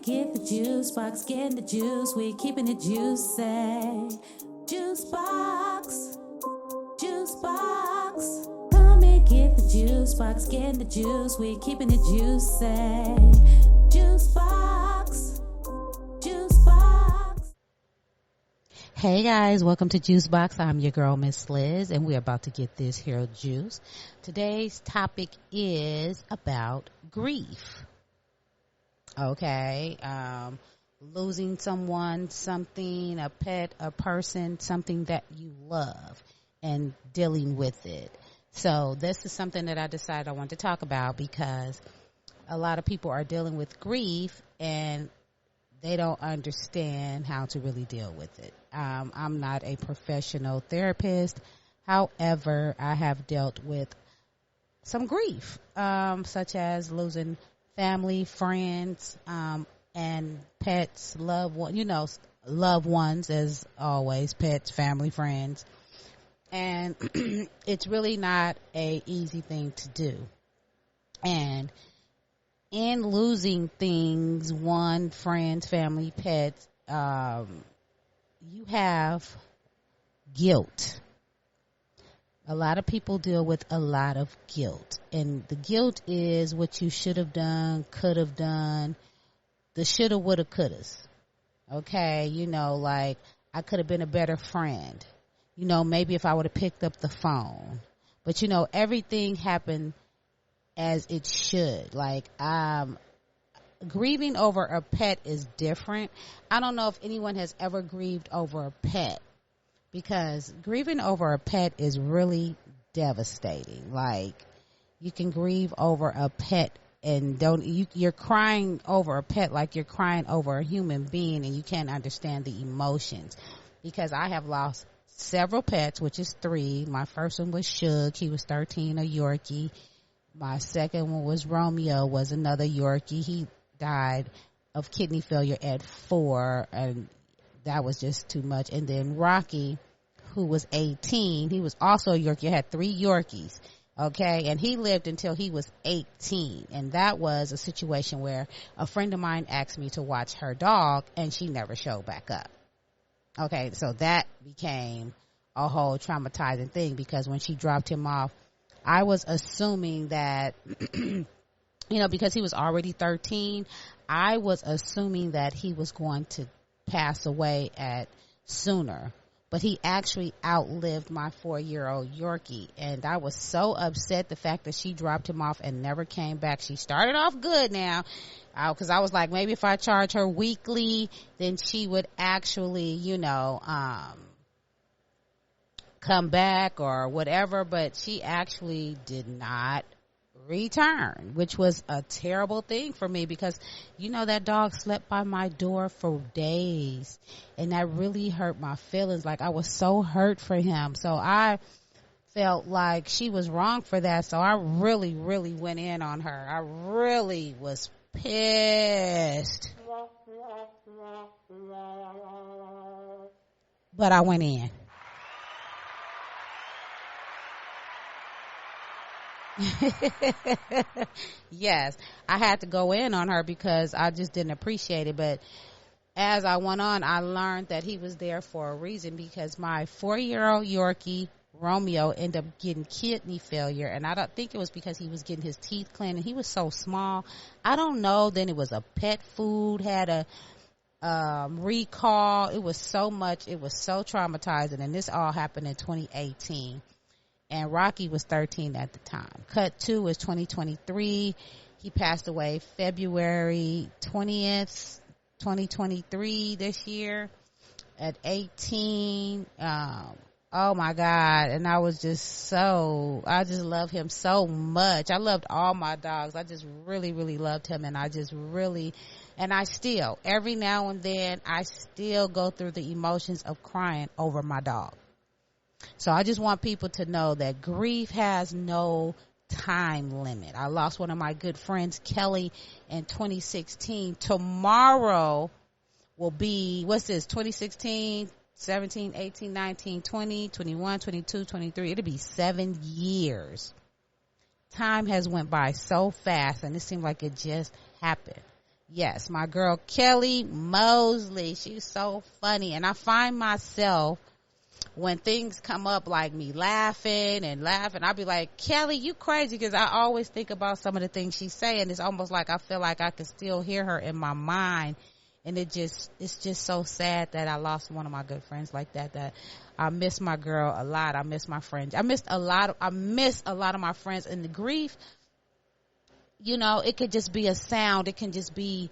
get the juice box, getting the juice, we keeping it juicy. Juice box, juice box. Come and get the juice box, getting the juice, we keeping it juicy. Juice box, juice box. Hey guys, welcome to Juice Box. I'm your girl, Miss Liz, and we're about to get this here juice. Today's topic is about grief. Okay, losing someone, something, a pet, a person, something that you love, and dealing with it. So this is something that I decided I want to talk about because a lot of people are dealing with grief and they don't understand how to really deal with it. I'm not a professional therapist. However, I have dealt with some grief, such as losing family, friends, and pets, loved ones as always, pets, family, friends. And it's really not a easy thing to do. And in losing things, friends, family, pets, you have guilt. A lot of people deal with a lot of guilt, and the guilt is what you should have done, could have done, the shoulda, woulda, couldas. Okay, like I could have been a better friend. Maybe if I would have picked up the phone. But everything happened as it should. Like grieving over a pet is different. I don't know if anyone has ever grieved over a pet, because grieving over a pet is really devastating. Like, you can grieve over a pet and you're crying over a pet like you're crying over a human being, and you can't understand the emotions. Because I have lost several pets, which is 3. My first one was Shug. He was 13, a Yorkie. My second one was Romeo, was another Yorkie. He died of kidney failure at 4, and that was just too much. And then Rocky, who was 18, he was also a Yorkie. I had 3 Yorkies, okay, and he lived until he was 18. And that was a situation where a friend of mine asked me to watch her dog, and she never showed back up. Okay, so that became a whole traumatizing thing, because when she dropped him off, I was assuming that, because he was already 13, I was assuming that he was going to pass away sooner. But he actually outlived my 4-year-old Yorkie. And I was so upset the fact that she dropped him off and never came back. She started off good now, because I was like, maybe if I charge her weekly, then she would actually, come back or whatever. But she actually did not return, which was a terrible thing for me, because that dog slept by my door for days, and that really hurt my feelings. Like, I was so hurt for him, so I felt like she was wrong for that. So I really went in on her. I really was pissed, but I went in. Yes, I had to go in on her because I just didn't appreciate it. But as I went on, I learned that he was there for a reason, because my 4-year-old Yorkie Romeo ended up getting kidney failure, and I don't think it was because he was getting his teeth cleaned, and he was so small. I don't know. Then it was a pet food had a recall. It was so much. It was so traumatizing, and this all happened in 2018. And Rocky was 13 at the time. Cut 2 was 2023. He passed away February 20th, 2023 this year at 18. Oh my God. And I just love him so much. I loved all my dogs. I just really loved him. And I still, every now and then, I still go through the emotions of crying over my dog. So I just want people to know that grief has no time limit. I lost one of my good friends, Kelly, in 2016. Tomorrow will be, 2016, 17, 18, 19, 20, 21, 22, 23. It'll be 7 years. Time has went by so fast, and it seemed like it just happened. Yes, my girl Kelly Mosley. She's so funny. And I find myself, when things come up like me laughing, I'll be like, Kelly, you crazy, because I always think about some of the things she's saying. It's almost like I feel like I can still hear her in my mind. And it's just so sad that I lost one of my good friends like that I miss my girl a lot. I miss my friends. I miss a lot of my friends. And the grief, you know, it could just be a sound. It can just be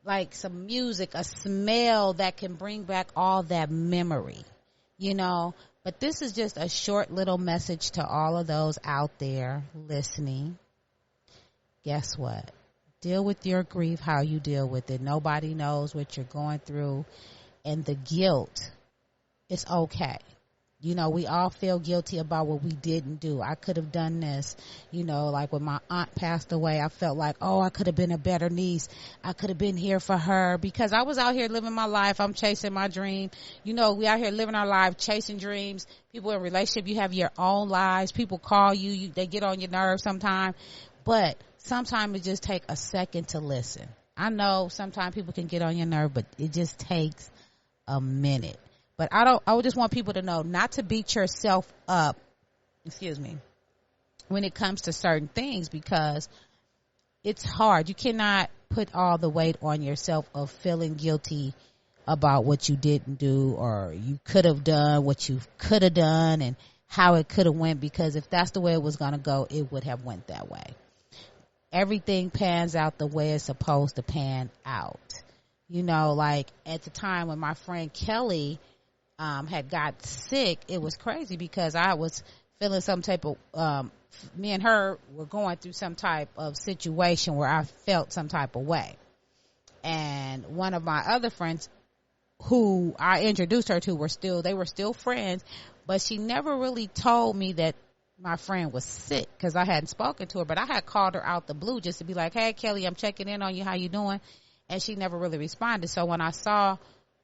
like some music, a smell that can bring back all that memory, you know. But this is just a short little message to all of those out there listening. Guess what? Deal with your grief how you deal with it. Nobody knows what you're going through. And the guilt, it's okay. You know, we all feel guilty about what we didn't do. I could have done this. You know, like when my aunt passed away, I felt like, oh, I could have been a better niece. I could have been here for her, because I was out here living my life. I'm chasing my dream. You know, we out here living our life, chasing dreams. People in relationship, you have your own lives. People call you, they get on your nerves sometimes. But sometimes it just takes a second to listen. I know sometimes people can get on your nerve, but it just takes a minute. But I would just want people to know not to beat yourself up, when it comes to certain things, because it's hard. You cannot put all the weight on yourself of feeling guilty about what you didn't do, or you could have done what you could have done and how it could have went, because if that's the way it was going to go, it would have went that way. Everything pans out the way it's supposed to pan out. You know, like at the time when my friend Kelly had got sick, it was crazy, because I was feeling some type of, me and her were going through some type of situation where I felt some type of way. And one of my other friends who I introduced her to they were still friends, but she never really told me that my friend was sick, because I hadn't spoken to her, but I had called her out the blue just to be like, hey Kelly, I'm checking in on you, how you doing? And she never really responded. So when I saw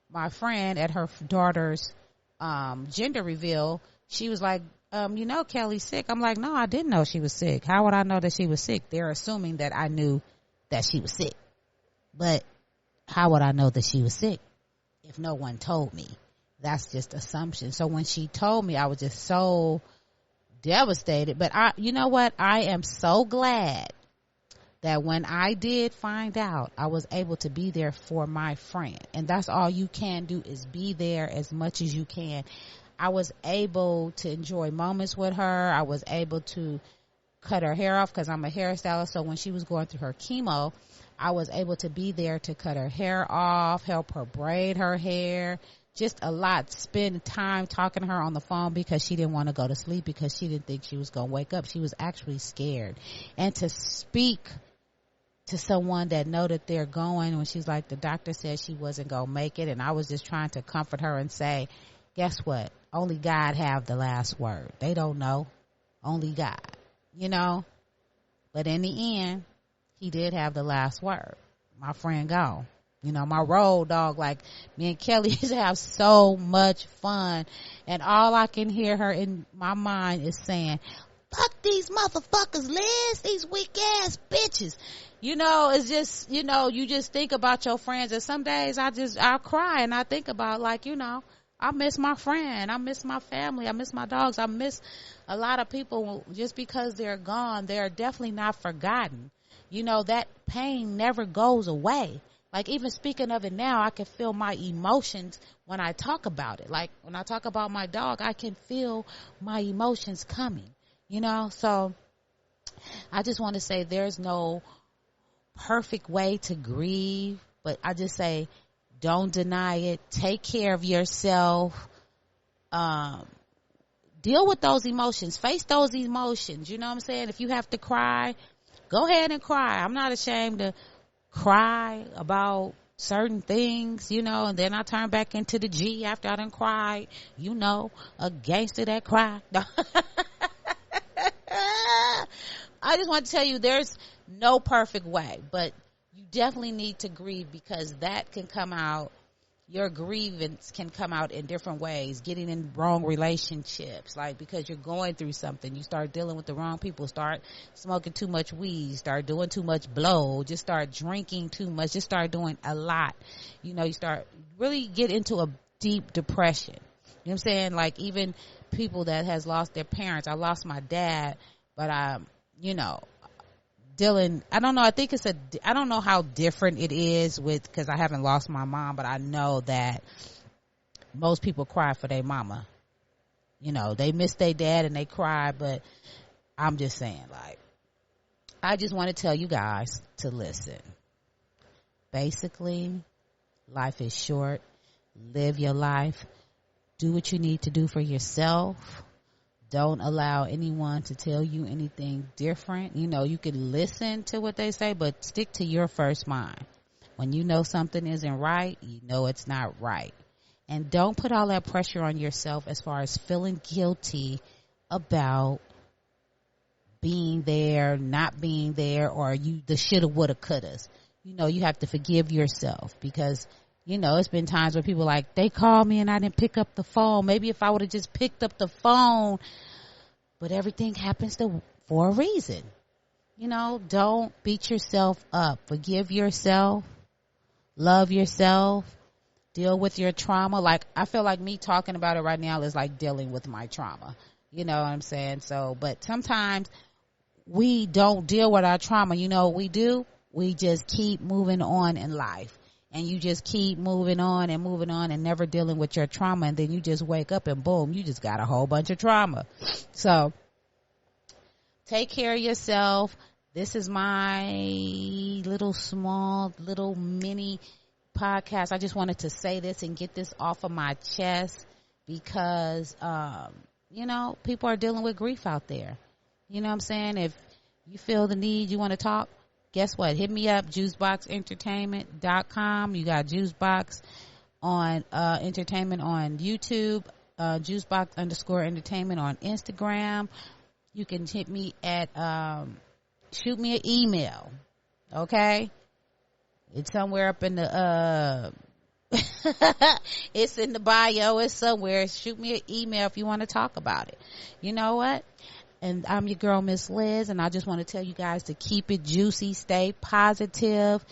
my friend at her daughter's gender reveal, she was like, you know, Kelly's sick. I'm like, no, I didn't know she was sick. How would I know that she was sick? They're assuming that I knew that she was sick. But how would I know that she was sick if no one told me? That's just assumption. So when she told me, I was just so devastated. But you know what? I am so glad that when I did find out, I was able to be there for my friend. And that's all you can do, is be there as much as you can. I was able to enjoy moments with her. I was able to cut her hair off, because I'm a hairstylist. So when she was going through her chemo, I was able to be there to cut her hair off, help her braid her hair, just a lot. Spend time talking to her on the phone, because she didn't want to go to sleep, because she didn't think she was going to wake up. She was actually scared. And to speak to someone that know that they're going, when she's like, the doctor said she wasn't going to make it. And I was just trying to comfort her and say, guess what? Only God have the last word. They don't know. Only God, you know. But in the end, he did have the last word. My friend gone. You know, my road dog, like me and Kelly used to have so much fun. And all I can hear her in my mind is saying, fuck these motherfuckers, Liz, these weak ass bitches. You know, it's just, you know, you just think about your friends. And some days I'll cry, and I think about, like, you know, I miss my friend. I miss my family. I miss my dogs. I miss a lot of people. Just because they're gone, they're definitely not forgotten. You know, that pain never goes away. Like, even speaking of it now, I can feel my emotions when I talk about it. Like, when I talk about my dog, I can feel my emotions coming, you know? So I just want to say there's no perfect way to grieve, but I just say, don't deny it. Take care of yourself. Deal with those emotions. Face those emotions. You know what I'm saying? If you have to cry, go ahead and cry. I'm not ashamed to cry about certain things, you know, and then I turn back into the G after I done cried, you know, a gangster that cry. I just want to tell you, there's no perfect way, but you definitely need to grieve, because that can come out your grievance can come out in different ways. Getting in wrong relationships, like because you're going through something, you start dealing with the wrong people, start smoking too much weed, start doing too much blow, just start drinking too much, just start doing a lot. You know, you start really get into a deep depression. You know what I'm saying? Like even people that has lost their parents. I lost my dad, but you know, Dylan, I don't know. I think I don't know how different it is because I haven't lost my mom, but I know that most people cry for their mama. You know, they miss their dad and they cry, but I'm just saying, like, I just want to tell you guys to listen. Basically, life is short. Live your life. Do what you need to do for yourself. Don't allow anyone to tell you anything different. You know, you can listen to what they say, but stick to your first mind. When you know something isn't right, you know it's not right. And don't put all that pressure on yourself as far as feeling guilty about being there, not being there, or you the shoulda, woulda, couldas. You know, you have to forgive yourself because, you know, it's been times where people like, they called me and I didn't pick up the phone. Maybe if I would have just picked up the phone, but everything happens for a reason. You know, don't beat yourself up. Forgive yourself. Love yourself. Deal with your trauma. Like, I feel like me talking about it right now is like dealing with my trauma. You know what I'm saying? So, but sometimes we don't deal with our trauma. You know what we do? We just keep moving on in life. And you just keep moving on and never dealing with your trauma. And then you just wake up and boom, you just got a whole bunch of trauma. So take care of yourself. This is my little mini podcast. I just wanted to say this and get this off of my chest because, you know, people are dealing with grief out there. You know what I'm saying? If you feel the need, you want to talk, guess what? Hit me up, juiceboxentertainment.com. You got Juicebox on entertainment on YouTube, juicebox_entertainment on Instagram. You can hit me at shoot me an email. Okay? It's somewhere up in the it's in the bio, it's somewhere. Shoot me an email if you want to talk about it. You know what? And I'm your girl, Miss Liz, and I just want to tell you guys to keep it juicy, stay positive,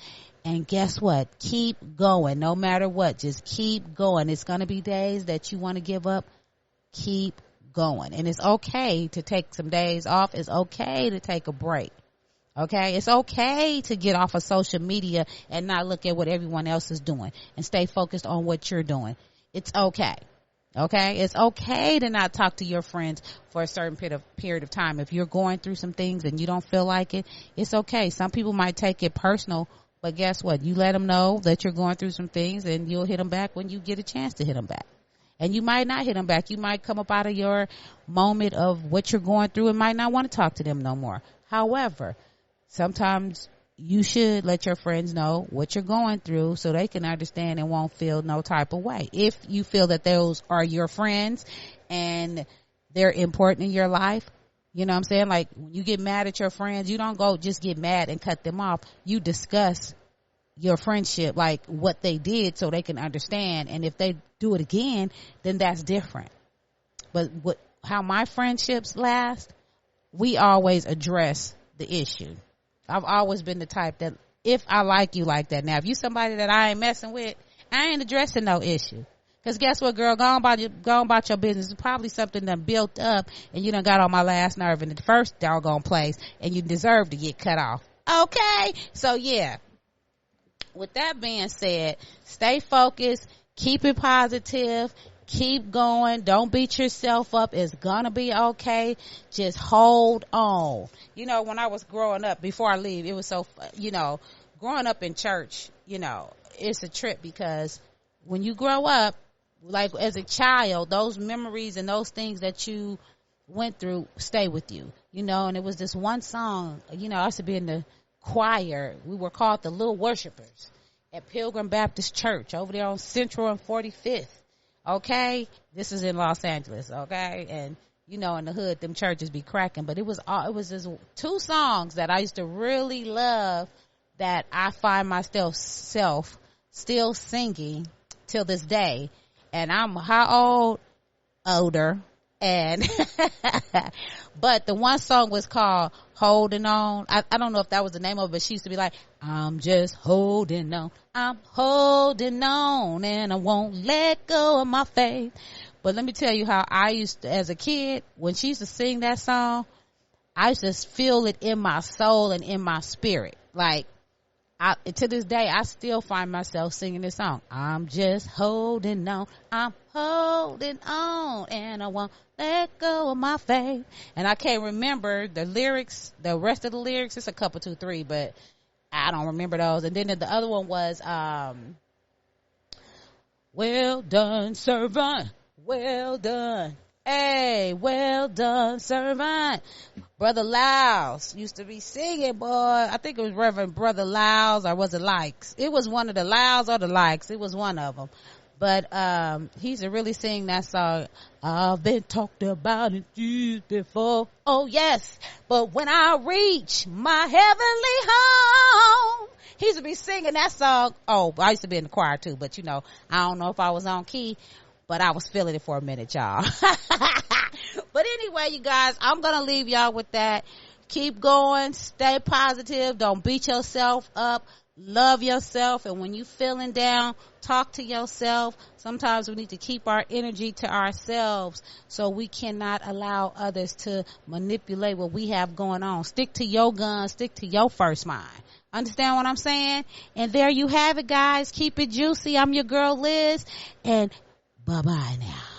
and guess what? Keep going. No matter what, just keep going. It's going to be days that you want to give up. Keep going. And it's okay to take some days off. It's okay to take a break. Okay? It's okay to get off of social media and not look at what everyone else is doing and stay focused on what you're doing. It's okay. Okay, it's okay to not talk to your friends for a certain period of time. If you're going through some things and you don't feel like it, it's okay. Some people might take it personal, but guess what? You let them know that you're going through some things and you'll hit them back when you get a chance to hit them back. And you might not hit them back. You might come up out of your moment of what you're going through and might not want to talk to them no more. However, sometimes you should let your friends know what you're going through so they can understand and won't feel no type of way. If you feel that those are your friends and they're important in your life, you know what I'm saying? Like when you get mad at your friends, you don't go just get mad and cut them off. You discuss your friendship, like what they did so they can understand. And if they do it again, then that's different. But how my friendships last, we always address the issue. I've always been the type that if I like you like that. Now, if you somebody that I ain't messing with, I ain't addressing no issue. Cause guess what, girl? Go on about your business. It's probably something that built up and you done got on my last nerve in the first doggone place and you deserve to get cut off. Okay. So yeah. With that being said, stay focused, keep it positive, keep going. Don't beat yourself up. It's gonna be okay. Just hold on. You know, when I was growing up, before I leave, it was so, you know, growing up in church, you know, it's a trip because when you grow up, like as a child, those memories and those things that you went through stay with you, you know. And it was this one song, you know, I used to be in the choir. We were called the Little Worshipers at Pilgrim Baptist Church over there on Central and 45th. Okay, this is in Los Angeles. Okay, and you know, in the hood, them churches be cracking. But it was just two songs that I used to really love that I find myself still singing till this day. And I'm how old? Older. And but the one song was called Holding On. I don't know if that was the name of it, but she used to be like, I'm just holding on, I'm holding on, and I won't let go of my faith. But let me tell you how I used to, as a kid, when she used to sing that song, I used to feel it in my soul and in my spirit. Like, to this day, I still find myself singing this song. I'm just holding on, I'm holding on, and I won't let go of my faith. And I can't remember the lyrics, the rest of the lyrics. It's a couple, 2, 3, but I don't remember those. And then the other one was, well done, servant, well done. Hey, well done, servant. Brother Lyles used to be singing, boy. I think it was Reverend Brother Lyles, or was it Likes? It was one of the Lyles or the Likes. It was one of them. But he used to really sing that song. I've been talked about it years before. Oh, yes. But when I reach my heavenly home, he used to be singing that song. Oh, I used to be in the choir too, but I don't know if I was on key. But I was feeling it for a minute, y'all. But anyway, you guys, I'm going to leave y'all with that. Keep going. Stay positive. Don't beat yourself up. Love yourself. And when you feeling down, talk to yourself. Sometimes we need to keep our energy to ourselves so we cannot allow others to manipulate what we have going on. Stick to your gun. Stick to your first mind. Understand what I'm saying? And there you have it, guys. Keep it juicy. I'm your girl, Liz. And bye-bye now.